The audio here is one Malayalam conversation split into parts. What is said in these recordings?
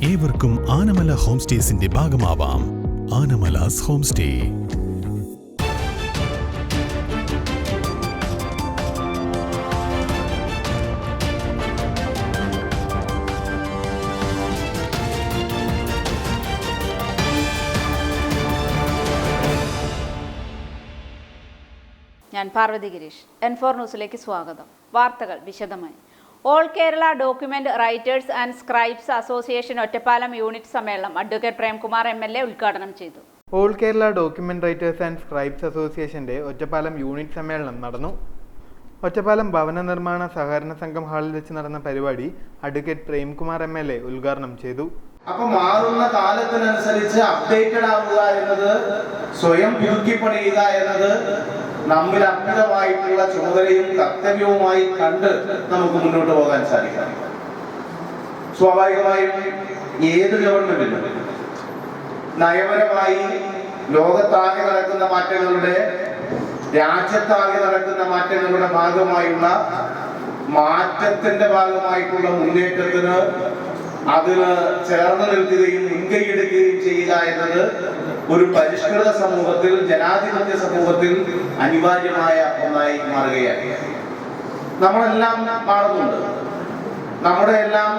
ഏവർക്കും ആനമല ഹോം സ്റ്റേസിന്റെ ഭാഗമാവാം. Anamalas home stay. ഞാൻ പാർവതി ഗിരീഷ്. N4 ന്യൂസിലേക്ക് സ്വാഗതം. വാർത്തകൾ വിശദമായി. All Kerala document writers and scribes association Ottapalam unit സമ്മേളനം അഡ്വക്കേറ്റ് പ്രേംകുമാർ MLA ഉദ്ഘാടനം ചെയ്തു. All Kerala document writers and scribes അസോസിയേഷന്റെ ഒറ്റപ്പാലം യൂണിറ്റ് സമ്മേളനം നടന്നു. ഒറ്റപ്പാലം ഭവന നിർമ്മാണ സഹകരണ സംഘം ഹാളിൽ വെച്ച് നടന്ന പരിപാടി അഡ്വക്കേറ്റ് പ്രേംകുമാർ MLA ഉദ്ഘാടനം ചെയ്തു. അപ്പൊ മാറുന്ന കാലത്തിനനുസരിച്ച് അപ്ഡേറ്റഡ് ആവുക എന്നത്, സ്വയം പുതുക്കിപ്പണിയുക എന്നത് നമ്മിൽ അർപ്പിതമായിട്ടുള്ള ചുമതലയും കർത്തവ്യവുമായി കണ്ട് നമുക്ക് മുന്നോട്ട് പോകാൻ സാധിക്കണം. സ്വാഭാവികമായും ഏത് ഗവൺമെന്റിനും നയപരമായി ലോകത്താകെ നടക്കുന്ന മാറ്റങ്ങളുടെ, രാജ്യത്താകെ നടക്കുന്ന മാറ്റങ്ങളുടെ ഭാഗമായുള്ള മാറ്റത്തിന്റെ ഭാഗമായിട്ടുള്ള മുന്നേറ്റത്തിന് അതിന് ചേർന്ന് നിൽക്കുകയും മുൻകൈയെടുക്കുകയും ചെയ്യുക എന്നത് ഒരു പരിഷ്കൃത സമൂഹത്തിൽ, ജനാധിപത്യ സമൂഹത്തിൽ അനിവാര്യമായ ഒന്നായി മാറുകയാണ്. നമ്മളെല്ലാം മാറുന്നുണ്ട്. നമ്മുടെ എല്ലാം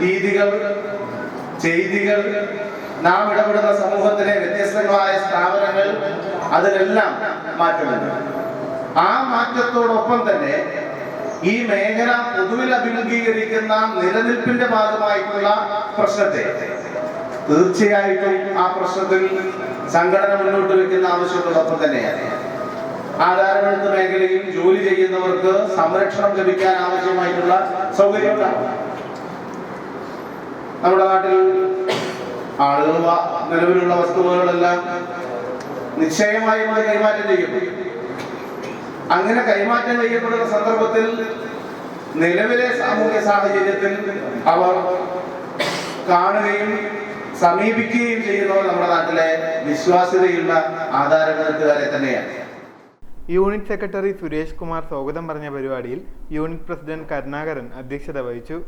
രീതികൾ, ചെയ്തികൾ, നാം ഇടപെടുന്ന സമൂഹത്തിലെ വ്യത്യസ്തങ്ങളായ സ്ഥാപനങ്ങൾ, അതിലെല്ലാം മാറ്റമുണ്ട്. ആ മാറ്റത്തോടൊപ്പം തന്നെ ഈ മേഖല പൊതുവിൽ അഭിമുഖീകരിക്കുന്ന നിലനിൽപ്പിന്റെ ഭാഗമായിട്ടുള്ള പ്രശ്നത്തെ തീർച്ചയായിട്ടും ആ പ്രശ്നത്തിൽ സംഘടന മുന്നോട്ട് വെക്കുന്ന ആവശ്യത്തോടൊപ്പം തന്നെയാണ്. ആധാരമെഴുത്ത് മേഖലയിൽ ജോലി ചെയ്യുന്നവർക്ക് സംരക്ഷണം ലഭിക്കാൻ ആവശ്യമായിട്ടുള്ള സൗകര്യമുണ്ടാകും. നമ്മുടെ നാട്ടിൽ ആളുകൾ നിലവിലുള്ള വസ്തുവകളെല്ലാം നിശ്ചയമായും അത് കൈമാറ്റം ചെയ്യപ്പെടും. അങ്ങനെ കൈമാറ്റം ചെയ്യപ്പെടുന്ന സന്ദർഭത്തിൽ നിലവിലെ സാമൂഹ്യ സാഹചര്യത്തിൽ അവർ കാണുകയും സമീപിക്കുകയും ചെയ്യുന്നവർ നമ്മുടെ നാട്ടിലെ വിശ്വാസ്യതയുള്ള ആധാരമെഴുത്തുകാരെ തന്നെയാണ്. യൂണിറ്റ് സെക്രട്ടറി സുരേഷ് കുമാർ സ്വാഗതം പറഞ്ഞ പരിപാടിയിൽ യൂണിറ്റ് പ്രസിഡന്റ് കരുണാകരൻ അധ്യക്ഷത വഹിച്ചു.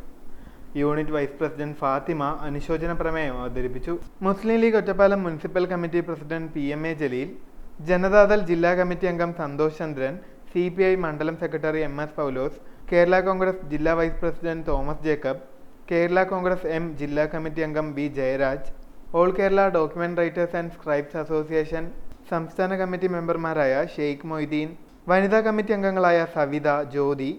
യൂണിറ്റ് വൈസ് പ്രസിഡന്റ് ഫാത്തിമ അനുശോചന പ്രമേയം അവതരിപ്പിച്ചു. Muslim League Ottapalam municipal committee president PMA Jaleel, Janata Dal ജില്ലാ കമ്മിറ്റി അംഗം സന്തോഷ് ചന്ദ്രൻ, CPI മണ്ഡലം secretary MS Paulose, Kerala Congress ജില്ലാ vice president Thomas Jacob, Kerala Congress M ജില്ലാ കമ്മിറ്റി അംഗം B Jayaraj, all Kerala document writers and scribes association സംസ്ഥാന കമ്മിറ്റി മെമ്പർമാരായ ഷെയ്ഖ് മൊയ്തീൻ, വനിതാ കമ്മിറ്റി അംഗങ്ങളായ സവിത, ജ്യോതി,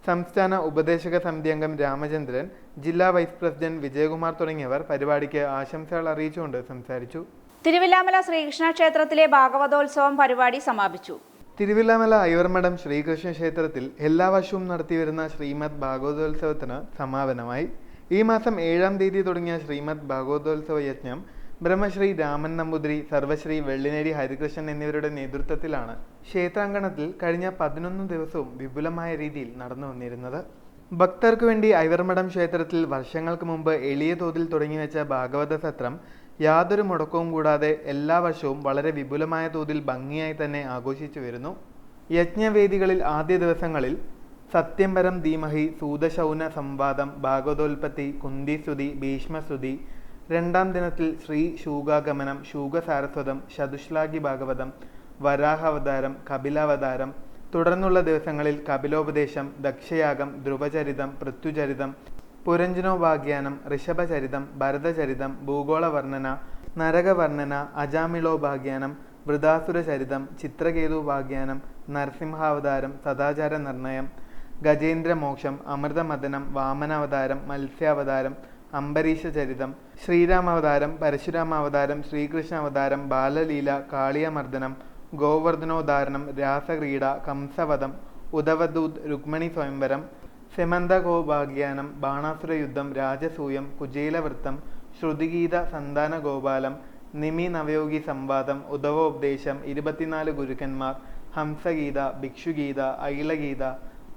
സംസ്ഥാന ഉപദേശക സമിതി അംഗം രാമചന്ദ്രൻ, ജില്ലാ വൈസ് പ്രസിഡന്റ് വിജയകുമാർ തുടങ്ങിയവർ പരിപാടിക്ക് ആശംസകൾ അറിയിച്ചുകൊണ്ട് സംസാരിച്ചു. തിരുവില്ലാമല ശ്രീകൃഷ്ണ ക്ഷേത്രത്തിലെ ഭാഗവതോത്സവം പരിപാടി സമാപിച്ചു. തിരുവില്ലാമല ഐവർമഠം ശ്രീകൃഷ്ണ ക്ഷേത്രത്തിൽ എല്ലാ വർഷവും നടത്തിവരുന്ന ശ്രീമദ് ഭാഗവതോത്സവത്തിന് സമാപനമായി. ഈ മാസം 7-ാം തീയതി തുടങ്ങിയ ശ്രീമദ് ഭാഗവതോത്സവ യജ്ഞം ബ്രഹ്മശ്രീ രാമൻ നമ്പൂതിരി, സർവശ്രീ വെള്ളിനേരി ഹരികൃഷ്ണൻ എന്നിവരുടെ നേതൃത്വത്തിലാണ് ക്ഷേത്രാങ്കണത്തിൽ കഴിഞ്ഞ 11 ദിവസവും വിപുലമായ രീതിയിൽ നടന്നു വന്നിരുന്നത്. ഭക്തർക്കു വേണ്ടി ഐവർമഠം ക്ഷേത്രത്തിൽ വർഷങ്ങൾക്ക് മുമ്പ് എളിയ തോതിൽ തുടങ്ങിവെച്ച ഭാഗവത സത്രം യാതൊരു മുടക്കവും കൂടാതെ എല്ലാ വർഷവും വളരെ വിപുലമായ തോതിൽ ഭംഗിയായി തന്നെ ആഘോഷിച്ചു വരുന്നു. യജ്ഞവേദികളിൽ ആദ്യ ദിവസങ്ങളിൽ സത്യംപരം ധീമഹി, സൂതശൗന സംവാദം, ഭാഗവതോൽപത്തി, കുന്തിസ്തുതി, ഭീഷ്മസ്തുതി, 2-ാം ദിനത്തിൽ ശ്രീ ശൂകാഗമനം, ശൂകസാരസ്വതം, ശതുശ്ലാഘി ഭാഗവതം, വരാഹാവതാരം, കപിലാവതാരം, തുടർന്നുള്ള ദിവസങ്ങളിൽ കപിലോപദേശം, ദക്ഷയാഗം, ധ്രുവചരിതം, പൃഥ്വിചരിതം, പുരഞ്ജനോപാഖ്യാനം, ഋഷഭചരിതം, ഭരതചരിതം, ഭൂഗോളവർണ്ണന, നരകവർണ്ണന, അജാമിളോപാഖ്യാനം, വൃതാസുരചരിതം, ചിത്രകേതുപാഖ്യാനം, നരസിംഹാവതാരം, സദാചാര നിർണയം, ഗജേന്ദ്രമോക്ഷം, അമൃതമദനം, വാമനാവതാരം, മത്സ്യാവതാരം, അംബരീഷചരിതം, ശ്രീരാമാവതാരം, പരശുരാമാവതാരം, ശ്രീകൃഷ്ണാവതാരം, ബാലലീല, കാളിയമർദ്ദനം, ഗോവർദ്ധനോദ്ധാരണം, രാസക്രീഡ, കംസവധം, ഉദവദൂത്, രുക്മിണി സ്വയംവരം, സെമന്തകോപാഖ്യാനം, ബാണാസുരയുദ്ധം, രാജസൂയം, കുചേലവൃത്തം, ശ്രുതിഗീത, സന്താനഗോപാലം, നിമി നവയോഗി സംവാദം, ഉദവോപദേശം, 24 ഗുരുക്കന്മാർ, ഹംസഗീത, ഭിക്ഷുഗീത, ഐളഗീത,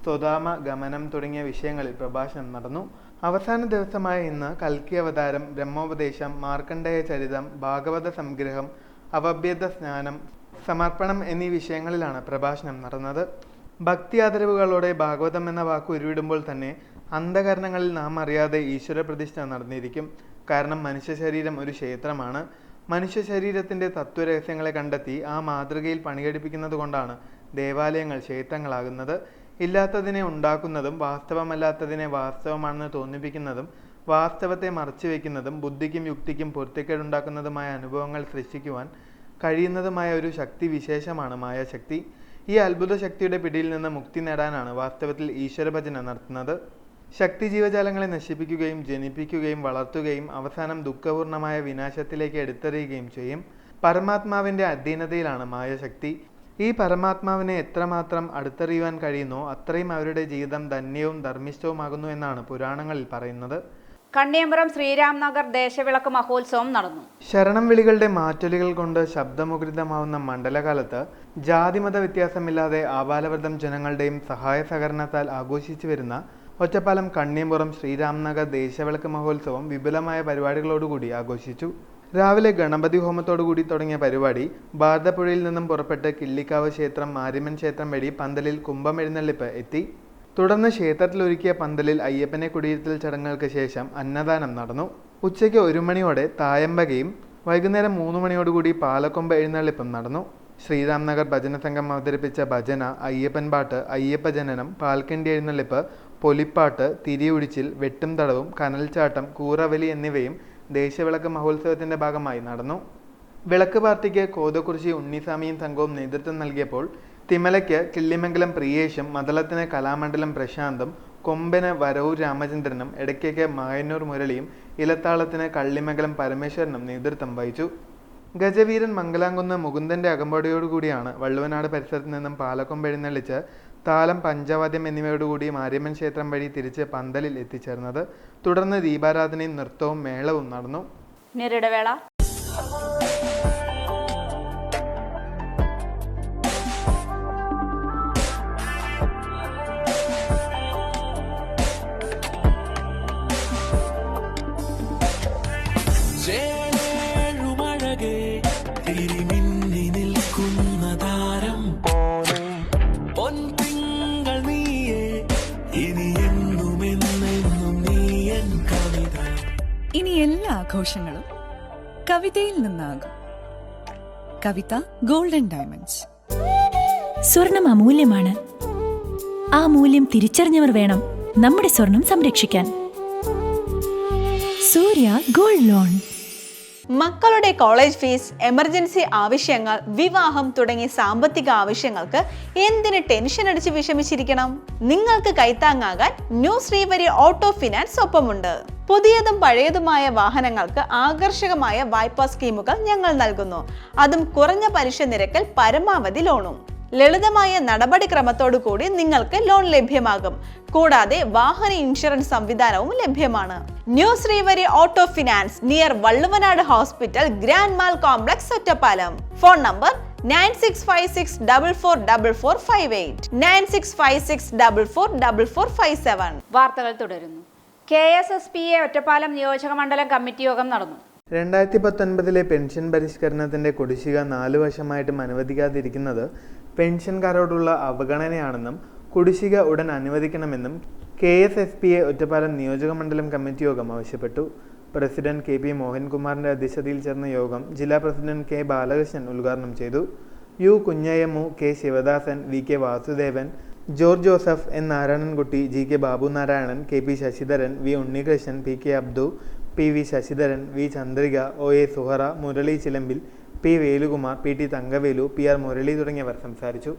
സ്വധാമ ഗമനം തുടങ്ങിയ വിഷയങ്ങളിൽ പ്രഭാഷണം നടന്നു. അവസാന ദിവസമായ ഇന്ന് കൽക്കി അവതാരം, ബ്രഹ്മോപദേശം, മാർക്കണ്ഡേയ ചരിതം, ഭാഗവത സംഗ്രഹം, അവഭ്യത സ്നാനം, സമർപ്പണം എന്നീ വിഷയങ്ങളിലാണ് പ്രഭാഷണം നടന്നത്. ഭക്തി ആദരവുകളോടെ ഭാഗവതം എന്ന വാക്ക് ഉരുവിടുമ്പോൾ തന്നെ അന്ധകരണങ്ങളിൽ നാം അറിയാതെ ഈശ്വര പ്രതിഷ്ഠ നടന്നിരിക്കും. കാരണം മനുഷ്യ ശരീരം ഒരു ക്ഷേത്രമാണ്. മനുഷ്യ ശരീരത്തിൻ്റെ തത്വരഹസ്യങ്ങളെ കണ്ടെത്തി ആ മാതൃകയിൽ പണികഴിപ്പിക്കുന്നത് കൊണ്ടാണ് ദേവാലയങ്ങൾ ക്ഷേത്രങ്ങളാകുന്നത്. ഇല്ലാത്തതിനെ ഉണ്ടാക്കുന്നതും വാസ്തവമല്ലാത്തതിനെ വാസ്തവമാണെന്ന് തോന്നിപ്പിക്കുന്നതും വാസ്തവത്തെ മറച്ചു വയ്ക്കുന്നതും ബുദ്ധിക്കും യുക്തിക്കും പൊരുത്തക്കേടുണ്ടാക്കുന്നതുമായ അനുഭവങ്ങൾ സൃഷ്ടിക്കുവാൻ കഴിയുന്നതുമായ ഒരു ശക്തി വിശേഷമാണ് മായാശക്തി. ഈ അത്ഭുത ശക്തിയുടെ പിടിയിൽ നിന്ന് മുക്തി നേടാനാണ് വാസ്തവത്തിൽ ഈശ്വരഭജന നടത്തുന്നത്. ശക്തി ജീവജാലങ്ങളെ നശിപ്പിക്കുകയും ജനിപ്പിക്കുകയും വളർത്തുകയും അവസാനം ദുഃഖപൂർണമായ വിനാശത്തിലേക്ക് എടുത്തെറിയുകയും ചെയ്യും. പരമാത്മാവിൻ്റെ അധീനതയിലാണ് മായാശക്തി. ഈ പരമാത്മാവിനെ എത്രമാത്രം അടുത്തറിയുവാൻ കഴിയുന്നോ അത്രയും അവരുടെ ജീവിതം ധന്യവും ധർമ്മിഷ്ഠവുമാകുന്നു എന്നാണ് പുരാണങ്ങളിൽ പറയുന്നത്. കണ്ണിയമ്പുറം ശ്രീരാംനഗർ ദേശവിളക്ക് മഹോത്സവം നടന്നു. ശരണം വിളികളുടെ മാറ്റൊലികൾ കൊണ്ട് ശബ്ദമുഖരിതമാവുന്ന മണ്ഡലകാലത്ത് ജാതിമത വ്യത്യാസമില്ലാതെ ആബാലവൃദ്ധം ജനങ്ങളുടെയും സഹായ സഹകരണത്താൽ ആഘോഷിച്ചു വരുന്ന ഒറ്റപ്പാലം കണ്ണിയമ്പുറം ശ്രീരാംനഗർ ദേശവിളക്ക് മഹോത്സവം വിപുലമായ പരിപാടികളോടുകൂടി ആഘോഷിച്ചു. രാവിലെ ഗണപതി ഹോമത്തോടുകൂടി തുടങ്ങിയ പരിപാടി ഭാരതപ്പുഴയിൽ നിന്നും പുറപ്പെട്ട് കിള്ളിക്കാവ് ക്ഷേത്രം, മാരിമൻ ക്ഷേത്രം വഴി പന്തലിൽ കുംഭമെഴുന്നള്ളിപ്പ് എത്തി. തുടർന്ന് ക്ഷേത്രത്തിലൊരുക്കിയ പന്തലിൽ അയ്യപ്പനെ കുടിയിരുത്തൽ ചടങ്ങുകൾക്ക് ശേഷം അന്നദാനം നടന്നു. ഉച്ചയ്ക്ക് 1 മണിയോടെ തായമ്പകയും വൈകുന്നേരം 3 മണിയോടുകൂടി പാലക്കൊമ്പ് എഴുന്നള്ളിപ്പും നടന്നു. ശ്രീരാംനഗർ ഭജന സംഘം അവതരിപ്പിച്ച ഭജന, അയ്യപ്പൻ പാട്ട്, അയ്യപ്പ ജനനം, പാൽക്കണ്ടി എഴുന്നള്ളിപ്പ്, പൊലിപ്പാട്ട്, തിരിയുടിച്ചിൽ, വെട്ടും തടവും, കനൽച്ചാട്ടം, കൂറവലി എന്നിവയും ദേശവിളക്ക് മഹോത്സവത്തിൻ്റെ ഭാഗമായി നടന്നു. വിളക്ക് പാർട്ടിക്ക് കോതക്കുറിശി ഉണ്ണിസ്വാമിയും സംഘവും നേതൃത്വം നൽകിയപ്പോൾ തിമലയ്ക്ക് കിള്ളിമംഗലം പ്രിയേഷും, മദളത്തിന് കലാമണ്ഡലം പ്രശാന്തും, കൊമ്പന് വരവൂർ രാമചന്ദ്രനും, ഇടയ്ക്കയ്ക്ക് മായന്നൂർ മുരളിയും, ഇലത്താളത്തിന് കള്ളിമംഗലം പരമേശ്വരനും നേതൃത്വം വഹിച്ചു. ഗജവീരൻ മംഗലാംകുന്ന് മുകുന്ദൻ്റെ അകമ്പടിയോടുകൂടിയാണ് വള്ളുവനാട് പരിസരത്ത് നിന്നും പാലക്കൊമ്പ് എഴുന്നള്ളിച്ച് താലം, പഞ്ചവാദ്യം എന്നിവയോടുകൂടി മാരിയമ്മൻ ക്ഷേത്രം വഴി തിരിച്ച് പന്തലിൽ എത്തിച്ചേർന്നത്. തുടർന്ന് ദീപാരാധനയും നൃത്തവും മേളവും നടന്നു. നിരിടവേള. ഇനി എല്ലാ ആഘോഷങ്ങളും കവിതയിൽ നിന്നാകും. കവിത ഗോൾഡൻ ഡയമണ്ട്സ്. സ്വർണം അമൂല്യമാണ്. ആ മൂല്യം തിരിച്ചറിഞ്ഞവർ വേണം നമ്മുടെ സ്വർണം സംരക്ഷിക്കാൻ. സൂര്യ ഗോൾഡ് ലോൺ. മക്കളുടെ കോളേജ് ഫീസ്, എമർജൻസി ആവശ്യങ്ങൾ, വിവാഹം തുടങ്ങിയ സാമ്പത്തിക ആവശ്യങ്ങൾക്ക് എന്തിന് ടെൻഷൻ അടിച്ച് വിഷമിച്ചിരിക്കണം? നിങ്ങൾക്ക് കൈത്താങ്ങാകാൻ ന്യൂ ശ്രീവരി ഓട്ടോ ഫിനാൻസ് ഒപ്പമുണ്ട്. പുതിയതും പഴയതുമായ വാഹനങ്ങൾക്ക് ആകർഷകമായ വായ്പാ സ്കീമുകൾ ഞങ്ങൾ നൽകുന്നു. അതും കുറഞ്ഞ പലിശ നിരക്കിൽ പരമാവധി ലോണും. ലളിതമായ നടപടിക്രമത്തോടു കൂടി നിങ്ങൾക്ക് ലോൺ ലഭ്യമാകും. കൂടാതെ വാഹന ഇൻഷുറൻസ് സംവിധാനവും ലഭ്യമാണ്. New Srivari auto finance, near Valluvanad hospital, grand mall complex, Ottapalam. Phone number 9656444458, 9656444457. വാർത്തകൾ തുടരുന്നു. KSSPA ഒറ്റപ്പാലം നിയോജക മണ്ഡലം കമ്മിറ്റി യോഗം നടന്നു. 2019 പെൻഷൻ പരിഷ്കരണത്തിൻ്റെ കുടിശ്ശിക 4 വർഷമായിട്ടും അനുവദിക്കാതിരിക്കുന്നത് പെൻഷൻകാരോടുള്ള അവഗണനയാണെന്നും കുടിശ്ശിക ഉടൻ അനുവദിക്കണമെന്നും KSSPA ഒറ്റപ്പാലം നിയോജക മണ്ഡലം കമ്മിറ്റി യോഗം ആവശ്യപ്പെട്ടു. പ്രസിഡന്റ് KP മോഹൻകുമാറിൻ്റെ അധ്യക്ഷതയിൽ ചേർന്ന യോഗം ജില്ലാ പ്രസിഡന്റ് K ബാലകൃഷ്ണൻ ഉദ്ഘാടനം ചെയ്തു. U Kunhayyammu, K Sivadasan, VK Vasudevan, George Joseph, N Narayanankutty, GK Babu Narayanan, KP Sasidharan, V Unnikrishnan, PK Abdu, PV Sasidharan, V Chandrika, OA Suhara, Murali Chilambil, P Velukumar, PT Thankavelu, PR Murali തുടങ്ങിയവർ സംസാരിച്ചു.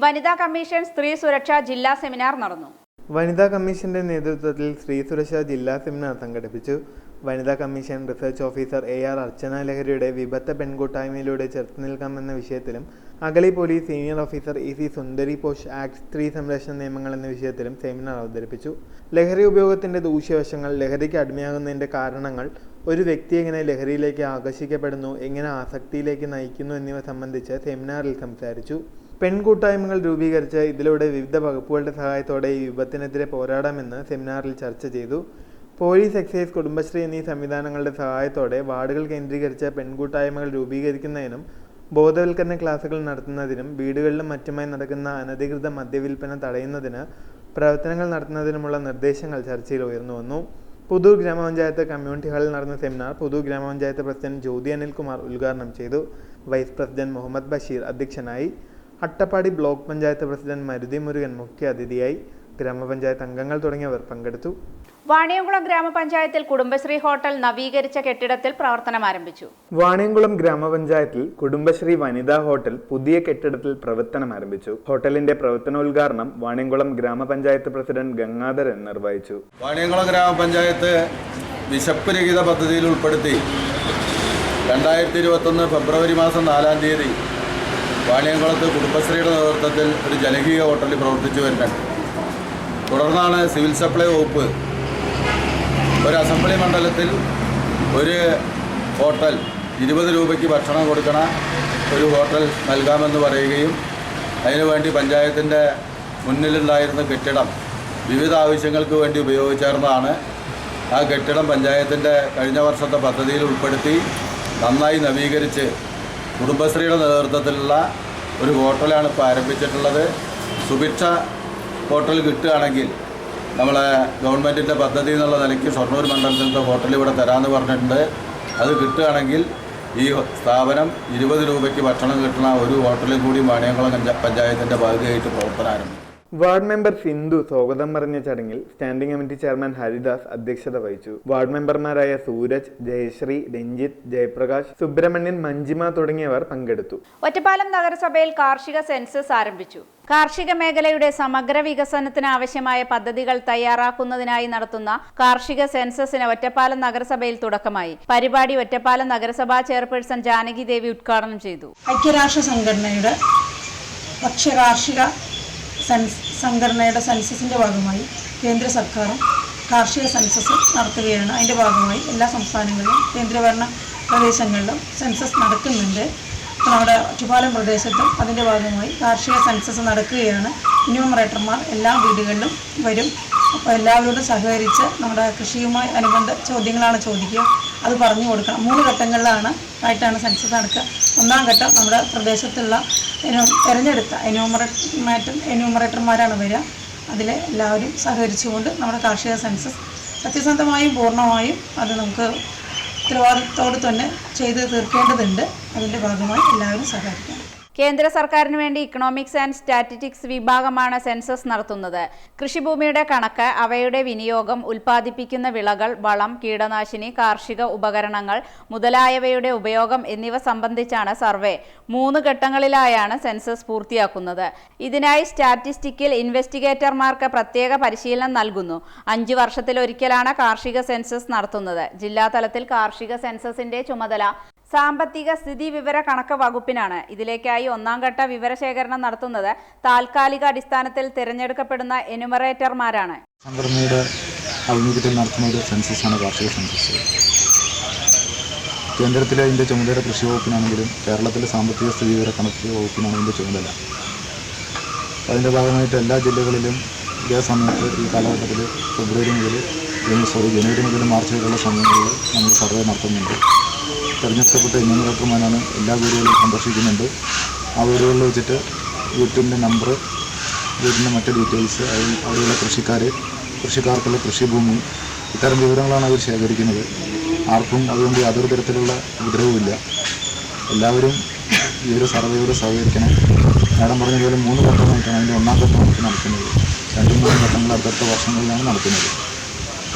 വനിതാ കമ്മീഷൻ സ്ത്രീ സുരക്ഷ ജില്ലാ സെമിനാർ നടന്നു. വനിതാ കമ്മീഷന്റെ നേതൃത്വത്തിൽ സ്ത്രീ സുരക്ഷ ജില്ലാ സെമിനാർ സംഘടിപ്പിച്ചു. വനിതാ കമ്മീഷൻ റിസർച്ച് ഓഫീസർ AR അർച്ചന ലഹരിയുടെ വിപത്ത പെൺകൂട്ടായ്മയിലൂടെ ചെറുത്തുനിൽക്കാമെന്ന വിഷയത്തിലും Agali police senior officer EC സുന്ദരി പോഷ് ആക്ട് സ്ത്രീ സംരക്ഷണ നിയമങ്ങൾ എന്ന വിഷയത്തിലും സെമിനാർ അവതരിപ്പിച്ചു. ലഹരി ഉപയോഗത്തിന്റെ ദൂഷ്യവശങ്ങൾ, ലഹരിക്ക് അടിമയാകുന്നതിന്റെ കാരണങ്ങൾ, ഒരു വ്യക്തി എങ്ങനെ ലഹരിയിലേക്ക് ആകർഷിക്കപ്പെടുന്നു, എങ്ങനെ ആസക്തിയിലേക്ക് നയിക്കുന്നു എന്നിവ സംബന്ധിച്ച് സെമിനാറിൽ സംസാരിച്ചു. പെൺകൂട്ടായ്മകൾ രൂപീകരിച്ച് ഇതിലൂടെ വിവിധ വകുപ്പുകളുടെ സഹായത്തോടെ ഈ വിപത്തിനെതിരെ പോരാടാമെന്ന് സെമിനാറിൽ ചർച്ച ചെയ്തു. പോലീസ്, എക്സൈസ്, കുടുംബശ്രീ എന്നീ സംവിധാനങ്ങളുടെ സഹായത്തോടെ വാർഡുകൾ കേന്ദ്രീകരിച്ച് പെൺകൂട്ടായ്മകൾ രൂപീകരിക്കുന്നതിനും ബോധവൽക്കരണ ക്ലാസുകൾ നടത്തുന്നതിനും വീടുകളിലും മറ്റുമായി നടക്കുന്ന അനധികൃത മദ്യവിൽപ്പന തടയുന്നതിന് പ്രവർത്തനങ്ങൾ നടത്തുന്നതിനുമുള്ള നിർദ്ദേശങ്ങൾ ചർച്ചയിൽ ഉയർന്നു വന്നു. പുതൂർ ഗ്രാമപഞ്ചായത്ത് കമ്മ്യൂണിറ്റി ഹാളിൽ നടന്ന സെമിനാർ പുതൂർ ഗ്രാമപഞ്ചായത്ത് പ്രസിഡന്റ് ജ്യോതി അനിൽകുമാർ ഉദ്ഘാടനം ചെയ്തു. വൈസ് പ്രസിഡന്റ് മുഹമ്മദ് ബഷീർ അധ്യക്ഷനായി. അട്ടപ്പാടി ബ്ലോക്ക് പഞ്ചായത്ത് പ്രസിഡന്റ് മരുതി മുരുകൻ മുഖ്യാതിഥിയായി. ഗ്രാമപഞ്ചായത്ത് അംഗങ്ങൾ തുടങ്ങിയവർ പങ്കെടുത്തു. വാണിയംകുളം ഗ്രാമപഞ്ചായത്തിൽ കുടുംബശ്രീ ഹോട്ടൽ നവീകരിച്ച കെട്ടിടത്തിൽ പ്രവർത്തനം ആരംഭിച്ചു. വാണിയംകുളം ഗ്രാമപഞ്ചായത്തിൽ കുടുംബശ്രീ വനിതാ ഹോട്ടൽ പുതിയ കെട്ടിടത്തിൽ പ്രവർത്തനം ആരംഭിച്ചു. ഹോട്ടലിന്റെ പ്രവർത്തനോദ്ഘാടനം വാണിയംകുളം ഗ്രാമപഞ്ചായത്ത് പ്രസിഡന്റ് ഗംഗാധരൻ നിർവഹിച്ചു. വാണിയംകുളം ഗ്രാമപഞ്ചായത്ത് വിശപ്പ് രഹിത പദ്ധതിയിൽ ഉൾപ്പെടുത്തി 2021 ഫെബ്രുവരി മാസം 4-ാം തീയതി വാണിയംകുളത്ത് കുടുംബശ്രീയുടെ നേതൃത്വത്തിൽ ഒരു ജനകീയ ഹോട്ടൽ പ്രവർത്തിച്ചു വരുന്നുണ്ട്. തുടർന്നാണ് സിവിൽ സപ്ലൈ വകുപ്പ് ഒരു അസംബ്ലി മണ്ഡലത്തിൽ ഒരു ഹോട്ടൽ 20 രൂപയ്ക്ക് ഭക്ഷണം കൊടുക്കണ ഒരു ഹോട്ടൽ നൽകാമെന്ന് പറയുകയും അതിനുവേണ്ടി പഞ്ചായത്തിൻ്റെ മുന്നിലുണ്ടായിരുന്ന കെട്ടിടം വിവിധ ആവശ്യങ്ങൾക്ക് വേണ്ടി ഉപയോഗിച്ചേർന്നതാണ്. ആ കെട്ടിടം പഞ്ചായത്തിൻ്റെ കഴിഞ്ഞ വർഷത്തെ പദ്ധതിയിൽ ഉൾപ്പെടുത്തി നന്നായി നവീകരിച്ച് കുടുംബശ്രീയുടെ നേതൃത്വത്തിലുള്ള ഒരു ഹോട്ടലാണ് ഇപ്പോൾ ആരംഭിച്ചിട്ടുള്ളത്. സുഭിക്ഷ ഹോട്ടൽ കിട്ടുകയാണെങ്കിൽ നമ്മളെ ഗവൺമെൻറ്റിൻ്റെ പദ്ധതി എന്നുള്ള നിലയ്ക്ക് ഷൊർണൂർ മണ്ഡലത്തിലത്തെ ഹോട്ടൽ ഇവിടെ തരാമെന്ന് പറഞ്ഞിട്ടുണ്ട്. അത് കിട്ടുകയാണെങ്കിൽ ഈ സ്ഥാപനം 20 രൂപയ്ക്ക് ഭക്ഷണം കിട്ടുന്ന ഒരു ഹോട്ടലും കൂടി വാണിയംകുളം പഞ്ചായത്തിൻ്റെ ഭാഗമായിട്ട് പ്രവർത്തനം ആരംഭിക്കും. വാർഡ് മെമ്പർ സിന്ധു സ്വാഗതം പറഞ്ഞ ചടങ്ങിൽ സ്റ്റാൻഡിംഗ് കമ്മിറ്റി ചെയർമാൻ ഹരിദാസ് അധ്യക്ഷത വഹിച്ചു. വാർഡ് മെമ്പർമാരായ സൂരജ്, ജയശ്രീ, രഞ്ജിത്ത്, ജയപ്രകാശ്, സുബ്രഹ്മണ്യൻ, മഞ്ജിമ തുടങ്ങിയവർ പങ്കെടുത്തു. ഒറ്റപ്പാലം നഗരസഭയിൽ കാർഷിക സെൻസസ് ആരംഭിച്ചു. കാർഷിക മേഖലയുടെ സമഗ്ര വികസനത്തിന് ആവശ്യമായ പദ്ധതികൾ തയ്യാറാക്കുന്നതിനായി നടത്തുന്ന കാർഷിക സെൻസസിന് ഒറ്റപ്പാലം നഗരസഭയിൽ തുടക്കമായി. പരിപാടി ഒറ്റപ്പാലം നഗരസഭാ ചെയർപേഴ്സൺ ജാനകി ദേവി ഉദ്ഘാടനം ചെയ്തു. ഐക്യരാഷ്ട്ര സംഘടനയുടെ ഭക്ഷ്യകാർഷിക സംഘടനയുടെ സെൻസസിൻ്റെ ഭാഗമായി കേന്ദ്ര സർക്കാരും കാർഷിക സെൻസസ് നടത്തുകയാണ്. അതിൻ്റെ ഭാഗമായി എല്ലാ സംസ്ഥാനങ്ങളിലും കേന്ദ്രഭരണ പ്രദേശങ്ങളിലും സെൻസസ് നടക്കുന്നുണ്ട്. നമ്മുടെ ഒറ്റപ്പാലം പ്രദേശത്തും അതിൻ്റെ ഭാഗമായി കാർഷിക സെൻസസ് നടക്കുകയാണ്. എന്യൂമറേറ്റർമാർ എല്ലാ വീടുകളിലും വരും. അപ്പോൾ എല്ലാവരോടും സഹകരിച്ച് നമ്മുടെ കൃഷിയുമായി അനുബന്ധ ചോദ്യങ്ങളാണ് ചോദിക്കുക, അത് പറഞ്ഞു കൊടുക്കണം. 3 ഘട്ടങ്ങളിലാണ് സെൻസസ് നടക്കുക. 1-ാം ഘട്ടം നമ്മുടെ പ്രദേശത്തുള്ള തിരഞ്ഞെടുത്ത എന്യൂമറേറ്റർമാരാണ് വരിക. അതിൽ എല്ലാവരും സഹകരിച്ചുകൊണ്ട് നമ്മുടെ കാർഷിക സെൻസസ് സത്യസന്ധമായും പൂർണ്ണമായും അത് നമുക്ക് ഉത്തരവാദിത്തോട് തന്നെ ചെയ്ത് തീർക്കേണ്ടതുണ്ട്. അതിൻ്റെ ഭാഗമായി എല്ലാവരും സഹകരിക്കണം. കേന്ദ്ര സർക്കാരിന് വേണ്ടി ഇക്കണോമിക്സ് ആൻഡ് സ്റ്റാറ്റിസ്റ്റിക്സ് വിഭാഗമാണ് സെൻസസ് നടത്തുന്നത്. കൃഷിഭൂമിയുടെ കണക്ക്, അവയുടെ വിനിയോഗം, ഉൽപ്പാദിപ്പിക്കുന്ന വിളകൾ, വളം, കീടനാശിനി, കാർഷിക ഉപകരണങ്ങൾ മുതലായവയുടെ ഉപയോഗം എന്നിവ സംബന്ധിച്ചാണ് സർവേ. 3 ഘട്ടങ്ങളിലായാണ് സെൻസസ് പൂർത്തിയാക്കുന്നത്. ഇതിനായി സ്റ്റാറ്റിസ്റ്റിക്കൽ ഇൻവെസ്റ്റിഗേറ്റർമാർക്ക് പ്രത്യേക പരിശീലനം നൽകുന്നു. 5 വർഷത്തിലൊരിക്കലാണ് കാർഷിക സെൻസസ് നടത്തുന്നത്. ജില്ലാതലത്തിൽ കാർഷിക സെൻസസിന്റെ ചുമതല സാമ്പത്തിക സ്ഥിതി വിവര കണക്ക് വകുപ്പിനാണ്. ഇതിലേക്കായി 1-ാം ഘട്ട വിവരശേഖരണം നടത്തുന്നത് താൽക്കാലിക അടിസ്ഥാനത്തിൽ തിരഞ്ഞെടുക്കപ്പെടുന്ന എന്യൂമറേറ്റർമാരാണ്. സംഘടനയുടെ ആഭിമുഖ്യത്തിൽ നടത്തുന്ന ഒരു സെൻസസാണ് കാർഷിക സെൻസസ്. കേന്ദ്രത്തിലെ ഇതിൻ്റെ ചുമതല കൃഷി വകുപ്പിനാണെങ്കിലും കേരളത്തിലെ സാമ്പത്തിക സ്ഥിതി വിവര കണക്ക് വകുപ്പിനാണ് ഇതിൻ്റെ ചുമതല. അതിൻ്റെ ഭാഗമായിട്ട് എല്ലാ ജില്ലകളിലും ഇതേ സമയത്ത് ഈ കാലഘട്ടത്തിൽ ജനുവരി മുതൽ മാർച്ച് വരെയുള്ള സമയങ്ങളിൽ നമ്മൾ സർവേ നടത്തുന്നുണ്ട്. തിരഞ്ഞെടുക്കപ്പെട്ട എന്യൂമറേറ്റർമാരാണ് എല്ലാ വീടുകളിലും സന്ദർശിക്കുന്നുണ്ട്. ആ വീടുകളിൽ വെച്ചിട്ട് വീട്ടിൻ്റെ നമ്പർ, വീടിൻ്റെ മറ്റ് ഡീറ്റെയിൽസ്, അവിടെയുള്ള കൃഷിക്കാർക്കുള്ള കൃഷിഭൂമി, ഇത്തരം വിവരങ്ങളാണ് അവർ ശേഖരിക്കുന്നത്. ആർക്കും അതുകൊണ്ട് യാതൊരു തരത്തിലുള്ള ഉപദ്രവമില്ല. എല്ലാവരും ഈ ഒരു സർവേയോട് സഹകരിക്കണം. മാഡം പറഞ്ഞതുപോലെ 3 ഘട്ടമായിട്ടാണ് അതിൻ്റെ 1-ാം ഘട്ടം നടക്കുന്നത്. 2-3 ഘട്ടങ്ങൾ അടുത്ത വർഷങ്ങളിലാണ് നടക്കുന്നത്.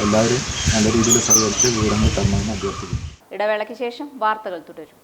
എല്ലാവരും നല്ല രീതിയിൽ സഹകരിച്ച് വിവരങ്ങൾ തരണമെന്ന് അഭ്യർത്ഥിക്കുന്നു. ഇടവേളയ്ക്ക് ശേഷം വാർത്തകൾ തുടരും.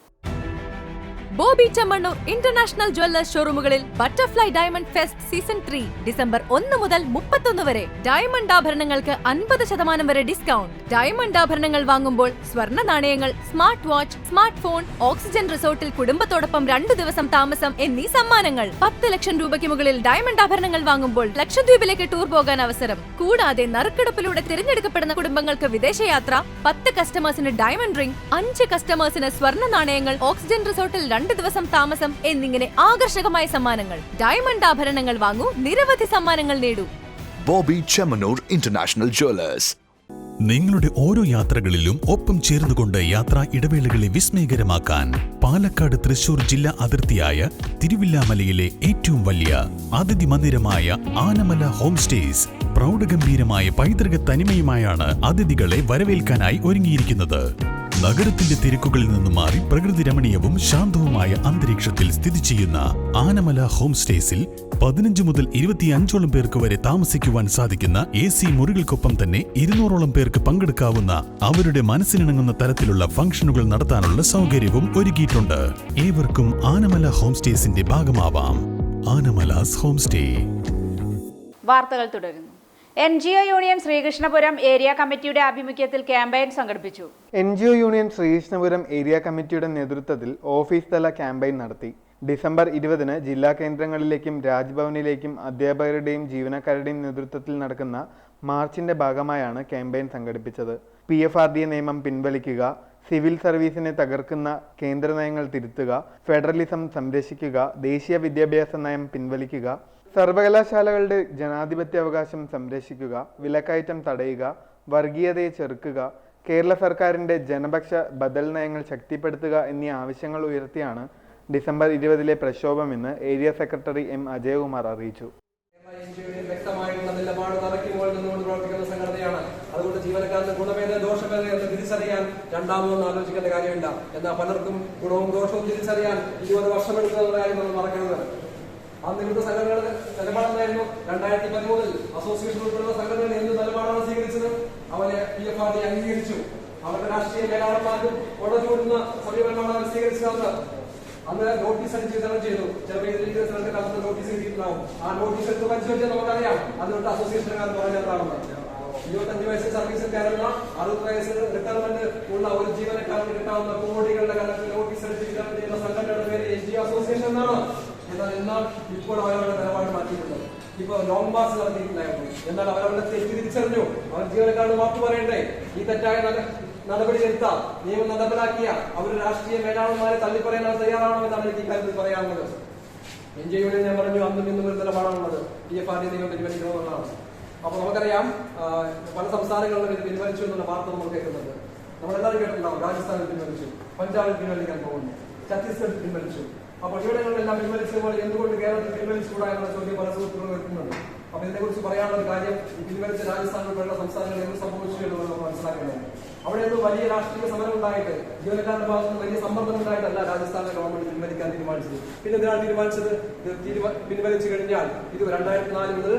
ബോബി ചെമ്മണ്ണൂർ ഇന്റർനാഷണൽ ജ്വല്ലേഴ്സ് ഷോറൂമുകളിൽ butterfly diamond fest season 3 December 1 മുതൽ 31 വരെ. ഡയമണ്ട് ആഭരണങ്ങൾക്ക് 50% വരെ ഡിസ്കൗണ്ട്. ഡയമണ്ട് ആഭരണങ്ങൾ വാങ്ങുമ്പോൾ സ്വർണ്ണ നാണയങ്ങൾ, smart watch, smart phone, oxygen റിസോർട്ടിൽ കുടുംബത്തോടൊപ്പം 2 ദിവസം താമസം എന്നീ സമ്മാനങ്ങൾ. 10 ലക്ഷം രൂപയ്ക്ക് മുകളിൽ ഡയമണ്ട് ആഭരണങ്ങൾ വാങ്ങുമ്പോൾ ലക്ഷദ്വീപിലേക്ക് ടൂർ പോകാൻ അവസരം. കൂടാതെ നറുക്കെടുപ്പിലൂടെ തിരഞ്ഞെടുക്കപ്പെടുന്ന കുടുംബങ്ങൾക്ക് വിദേശയാത്ര, 10 കസ്റ്റമേഴ്സിന് ഡയമണ്ട് റിംഗ്, 5 കസ്റ്റമേഴ്സിന് സ്വർണ്ണ നാണയങ്ങൾ, ഓക്സിജൻ റിസോർട്ടിൽ 2 ദിവസം താമസം എന്നിങ്ങനെ ആകർഷകമായ സമ്മാനങ്ങൾ. ഡയമണ്ട് ആഭരണങ്ങൾ വാങ്ങൂ, നിരവധി സമ്മാനങ്ങൾ നേടൂ. Bobby Chemmanur international Jewellers. നിങ്ങളുടെ ഓരോ യാത്രകളിലും ഒപ്പം ചേർന്നുകൊണ്ട് യാത്രാ ഇടവേളകളെ വിസ്മയകരമാക്കാൻ പാലക്കാട് തൃശൂർ ജില്ലാ അതിർത്തിയായ തിരുവില്ലാമലയിലെ ഏറ്റവും വലിയ അതിഥി മന്ദിരമായ ആനമല ഹോം സ്റ്റേസ് പ്രൗഢഗംഭീരമായ പൈതൃക തനിമയുമായാണ് അതിഥികളെ വരവേൽക്കാനായി ഒരുങ്ങിയിരിക്കുന്നത്. നഗരത്തിന്റെ തിരക്കുകളിൽ നിന്നും മാറി പ്രകൃതി രമണീയവും ശാന്തവുമായ അന്തരീക്ഷത്തിൽ സ്ഥിതി ചെയ്യുന്ന ആനമല ഹോം സ്റ്റേസിൽ 15 മുതൽ 25ഓളം പേർക്ക് വരെ താമസിക്കുവാൻ സാധിക്കുന്ന AC മുറികൾക്കൊപ്പം തന്നെ 200ഓളം പേർക്ക് പങ്കെടുക്കാവുന്ന അവരുടെ മനസ്സിനിണങ്ങുന്ന തരത്തിലുള്ള ഫംഗ്ഷനുകൾ നടത്താനുള്ള സൗകര്യവും ഒരുക്കിയിട്ടുണ്ട്. ഏവർക്കും ആനമല ഹോം സ്റ്റേസിന്റെ ഭാഗമാവാം. Anamalas home stay. വാർത്തകൾ തുടരുന്നു. NGO യൂണിയൻ ശ്രീകൃഷ്ണപുരം ഏരിയ കമ്മിറ്റിയുടെ ആഭിമുഖ്യത്തിൽ ക്യാമ്പയിൻ സംഘടിപ്പിച്ചു. NGO യൂണിയൻ ശ്രീകൃഷ്ണപുരം ഏരിയ കമ്മിറ്റിയുടെ നേതൃത്വത്തിൽ ഓഫീസ് തല ക്യാമ്പയിൻ നടത്തി. ഡിസംബർ 20-ന് ജില്ലാ കേന്ദ്രങ്ങളിലേക്കും രാജ്ഭവനിലേക്കും അധ്യാപകരുടെയും ജീവനക്കാരുടെയും നേതൃത്വത്തിൽ നടക്കുന്ന മാർച്ചിന്റെ ഭാഗമായാണ് ക്യാമ്പയിൻ സംഘടിപ്പിച്ചത്. PFRDA നിയമം പിൻവലിക്കുക, സിവിൽ സർവീസിനെ തകർക്കുന്ന കേന്ദ്ര നയങ്ങൾ തിരുത്തുക, ഫെഡറലിസം സംരക്ഷിക്കുക, ദേശീയ വിദ്യാഭ്യാസ നയം പിൻവലിക്കുക, സർവകലാശാലകളുടെ ജനാധിപത്യാവകാശം സംരക്ഷിക്കുക, വിലക്കയറ്റം തടയുക, വർഗീയതയെ ചെറുക്കുക, കേരള സർക്കാരിന്റെ ജനപക്ഷ ബദൽ നയങ്ങൾ ശക്തിപ്പെടുത്തുക എന്നീ ആവശ്യങ്ങൾ ഉയർത്തിയാണ് ഡിസംബർ 20-ലെ പ്രക്ഷോഭമെന്ന് ഏരിയ സെക്രട്ടറി M. അജയകുമാർ അറിയിച്ചു. വ്യക്തമായിട്ടുള്ള നിലപാട് നടക്കുമ്പോൾ നിന്നുകൊണ്ട് പ്രവർത്തിക്കുന്ന സംഘടനയാണ്. അതുകൊണ്ട് ജീവനക്കാരുടെ ഗുണമേത് ദോഷമേത് എന്ന് തിരിച്ചറിയാൻ രണ്ടാമതൊന്നും ആലോചിക്കേണ്ട കാര്യമില്ല. എന്നാൽ പലർക്കും ഗുണവും ദോഷവും തിരിച്ചറിയാൻ 20 വർഷമെടുക്കുന്ന കാര്യം നമ്മൾ മറക്കരുത്. അന്ന് ഇവിടുത്തെ സംഘടനകളുടെ നിലപാടെന്നായിരുന്നു. 2013-ൽ അസോസിയേഷൻ ഉൾപ്പെടുന്ന സംഘടനകൾ എന്ത് നിലപാടാണ് സ്വീകരിച്ചത്? അവരെ PFRDA അംഗീകരിച്ചു. അവരുടെ രാഷ്ട്രീയ മേലാളന്മാർക്കും ഉടചൂടുന്ന സമീപനമാണ് അവർ സ്വീകരിച്ചത്. അന്ന് നോട്ടീസ് അടിച്ച് വിതരണം ചെയ്തു. ചിലപ്പോൾ ഇതിലേക്ക് സ്ഥലത്ത് നോട്ടീസ് കിട്ടിയിട്ടുണ്ടാവും. ആ നോട്ടീസ് എടുത്ത് പരിശോധിച്ചാൽ നമുക്കറിയാം അതുകൊണ്ട് അസോസിയേഷനുകാർ പറഞ്ഞതാണെന്ന്. 25 വയസ്സ് സർവീസിൽ കയറുന്ന 60 വയസ്സ് റിട്ടയർമെന്റ് ഉള്ള ഒരു ജീവനക്കാരന് കിട്ടാവുന്ന കോടികളുടെ കണക്കിൽ നോട്ടീസ് അടിച്ച് വിതരണം ചെയ്യുന്ന സംഘടനയുടെ പേര് NGO അസോസിയേഷൻ എന്നാണ്. എന്നാൽ ഇപ്പോൾ അവരവരുടെ നിലപാട് മാറ്റിയിട്ടുണ്ട്. ഇപ്പൊ ലോങ് മാർച്ച് നടത്തിയിട്ടുണ്ടായിരുന്നു. എന്നാൽ അവരവരുടെ തെറ്റ് തിരിച്ചറിഞ്ഞു. അവർ ജീവനക്കാരുടെ മാപ്പ് പറയണ്ടേ? ഈ തെറ്റായ നടപടി എടുത്താൽ നിയമം നടപ്പിലാക്കിയ അവർ രാഷ്ട്രീയ മേലാളന്മാരെ തള്ളിപ്പറയാൻ അവർ തയ്യാറാണോ എന്നാണ് എനിക്ക് ഇക്കാര്യത്തിൽ പറയാനുള്ളത്. NGO യൂണിയൻ ഞാൻ പറഞ്ഞു അന്നും ഇന്നും ഒരു നിലപാടാണുള്ളത്. PFRDA നിയമം പിൻവലിക്കണമെന്നാണ്. അപ്പൊ നമുക്കറിയാം പല സംസ്ഥാനങ്ങളിലും ഇത് പിൻവലിച്ചു എന്നുള്ള വാർത്ത നമ്മൾ കേൾക്കുന്നുണ്ട്. നമ്മളെല്ലാവരും കേട്ടിട്ടുണ്ടാവും. രാജസ്ഥാനിൽ പിൻവലിച്ചു, പഞ്ചാബിൽ പിൻവലിക്കാൻ പോകുന്നു, ഛത്തീസ്ഗഡിൽ പിൻവലിച്ചു. അപ്പോൾ ഇവിടെകളെല്ലാം പിൻവലിച്ചതുപോലെ എന്തുകൊണ്ട് കേരളത്തിൽ പിൻവലിച്ചുകൂടാ എന്നുള്ള ചോദ്യം പല സുഹൃത്തുക്കളും വെക്കുന്നുണ്ട്. അപ്പൊ ഇതിനെക്കുറിച്ച് പറയാനുള്ള കാര്യം ഈ പിൻവലിച്ച രാജസ്ഥാൻ ഉൾപ്പെടെയുള്ള സംസ്ഥാനങ്ങളിൽ എന്ത് സംഭവിച്ചു എന്നുള്ളത് നമ്മൾ മനസ്സിലാക്കേണ്ടത്. അവിടെ നിന്ന് വലിയ രാഷ്ട്രീയ സമരം ഉണ്ടായിട്ട് ജീവനക്കാരുടെ ഭാഗത്ത് നിന്ന് വലിയ സമ്മർദ്ദം ഉണ്ടായിട്ടല്ല രാജസ്ഥാനിലെ ഗവൺമെന്റ് പിൻവലിക്കാൻ തീരുമാനിച്ചത്. പിന്നെ എന്തിനാണ് തീരുമാനിച്ചത്? പിൻവലിച്ചു കഴിഞ്ഞാൽ ഇത് 2004 മുതൽ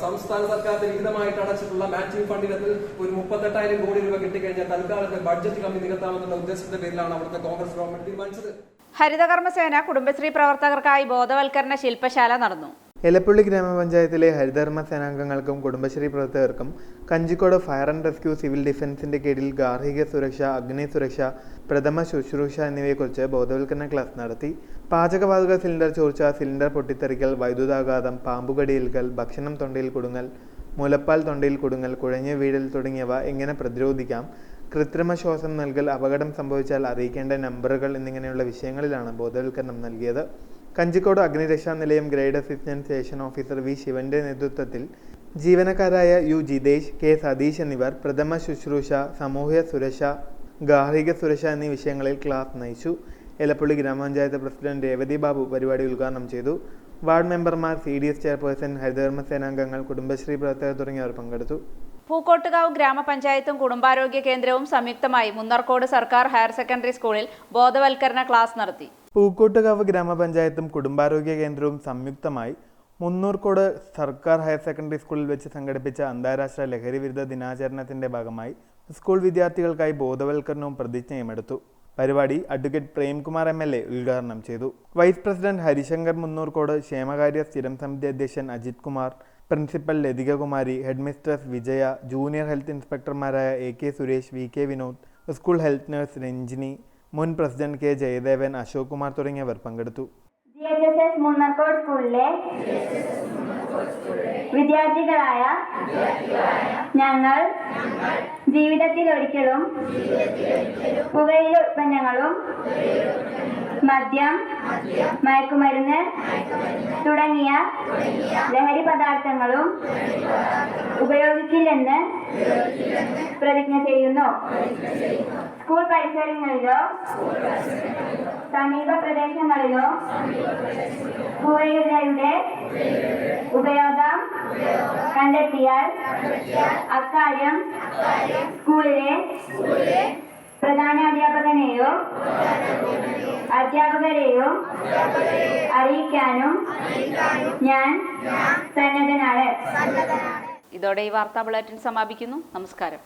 സംസ്ഥാന സർക്കാരിന്റെ വിഹിതമായിട്ട് അടച്ചിട്ടുള്ള മാച്ചിങ് ഫണ്ടിനത്തിൽ ഒരു 38,000 കോടി രൂപ കിട്ടിക്കഴിഞ്ഞാൽ തൽക്കാലത്തെ ബഡ്ജറ്റ് കമ്മി നികത്താമെന്നുള്ള ഉദ്ദേശത്തിന്റെ പേരിലാണ് അവിടുത്തെ കോൺഗ്രസ് ഗവൺമെന്റ് തീരുമാനിച്ചത്. ഹരിതകർമ്മസേന കുടുംബശ്രീ പ്രവർത്തകർക്കായി ബോധവൽക്കരണ ശില്പശാല നടന്നു. എലപ്പുള്ളി ഗ്രാമപഞ്ചായത്തിലെ ഹരിതകർമ്മ സേനാംഗങ്ങൾക്കും കുടുംബശ്രീ പ്രവർത്തകർക്കും Kanjikode fire and rescue civil ഡിഫൻസിന്റെ കീഴിൽ ഗാർഹിക സുരക്ഷ, അഗ്നി സുരക്ഷ, പ്രഥമ ശുശ്രൂഷ എന്നിവയെക്കുറിച്ച് ബോധവൽക്കരണ ക്ലാസ് നടത്തി. പാചകവാതക സിലിണ്ടർ ചോർച്ച, സിലിണ്ടർ പൊട്ടിത്തെറിക്കൽ, വൈദ്യുതാഘാതം, പാമ്പുകടിയേൽക്കൽ, ഭക്ഷണം തൊണ്ടയിൽ കുടുങ്ങൽ, മുലപ്പാൽ തൊണ്ടയിൽ കുടുങ്ങൽ, കുഴഞ്ഞു വീഴൽ തുടങ്ങിയവ എങ്ങനെ പ്രതിരോധിക്കാം, കൃത്രിമ ശ്വാസം നൽകൽ, അപകടം സംഭവിച്ചാൽ അറിയിക്കേണ്ട നമ്പറുകൾ എന്നിങ്ങനെയുള്ള വിഷയങ്ങളിലാണ് ബോധവൽക്കരണം നൽകിയത്. കഞ്ചിക്കോട് അഗ്നിരക്ഷാ നിലയം grade assistant station officer V. ശിവന്റെ നേതൃത്വത്തിൽ ജീവനക്കാരായ U. ജിതേഷ്, K. സതീഷ് എന്നിവർ പ്രഥമ ശുശ്രൂഷ, സാമൂഹ്യ സുരക്ഷ, ഗാർഹിക സുരക്ഷ എന്നീ വിഷയങ്ങളിൽ ക്ലാസ് നയിച്ചു. എലപ്പുള്ളി ഗ്രാമപഞ്ചായത്ത് പ്രസിഡന്റ് രേവതി ബാബു പരിപാടി ഉദ്ഘാടനം ചെയ്തു. വാർഡ് മെമ്പർമാർ, CDS ചെയർപേഴ്സൺ, ഹരിതകർമ്മ സേനാംഗങ്ങൾ, കുടുംബശ്രീ പ്രവർത്തകർ തുടങ്ങിയവർ പങ്കെടുത്തു. പൂക്കോട്ടുകാവ് ഗ്രാമപഞ്ചായത്തും കുടുംബാരോഗ്യ കേന്ദ്രവും സംയുക്തമായി മുന്നർക്കോട് സർക്കാർ ഹയർ സെക്കൻഡറി സ്കൂളിൽ ബോധവൽക്കരണ ക്ലാസ് നടത്തി. പൂക്കോട്ടുകാവ് ഗ്രാമപഞ്ചായത്തും കുടുംബാരോഗ്യ കേന്ദ്രവും സംയുക്തമായി മുന്നൂർക്കോട് സർക്കാർ ഹയർ സെക്കൻഡറി സ്കൂളിൽ വെച്ച് സംഘടിപ്പിച്ച അന്താരാഷ്ട്ര ലഹരി വിരുദ്ധ ദിനാചരണത്തിന്റെ ഭാഗമായി സ്കൂൾ വിദ്യാർത്ഥികൾക്കായി ബോധവൽക്കരണവും പ്രതിജ്ഞയും എടുത്തു. പരിപാടി അഡ്വക്കേറ്റ് പ്രേംകുമാർ MLA ഉദ്ഘാടനം ചെയ്തു. വൈസ് പ്രസിഡന്റ് ഹരിശങ്കർ മുന്നൂർക്കോട്, ക്ഷേമകാര്യ സ്ഥിരം സമിതി അധ്യക്ഷൻ Ajith Kumar, principal Lathikakumari, headmistress Vijaya, junior health ഇൻസ്പെക്ടർമാരായ AK Suresh, VK Vinod, school health nurse Ranjini, മുൻ പ്രസിഡന്റ് K ജയദേവൻ, അശോക് കുമാർ തുടങ്ങിയവർ പങ്കെടുത്തു. GHSS മുന്നർക്കോട് സ്കൂളിലെ വിദ്യാർത്ഥികളായ ഞങ്ങൾ ജീവിതത്തിൽ ഒരിക്കലും പുകയില ഉൽപ്പന്നങ്ങളും മദ്യം, മയക്കുമരുന്ന് തുടങ്ങിയ ലഹരി പദാർത്ഥങ്ങളും ഉപയോഗിക്കില്ലെന്ന് പ്രതിജ്ഞ ചെയ്യുന്നു. സ്കൂൾ പരിസരങ്ങളിലോ സമീപ പ്രദേശങ്ങളിലോ പുകയിലയുടെ ഉപയോഗം കണ്ടെത്തിയാൽ അക്കാര്യം സ്കൂളിലെ പ്രധാന അധ്യാപകനെയോ അധ്യാപകരെയോ അറിയിക്കാനും ഞാൻ സന്നദ്ധനാണ്. ഇതോടെ ഈ വാർത്താ ബുള്ളറ്റിൻ സമാപിക്കുന്നു. നമസ്കാരം.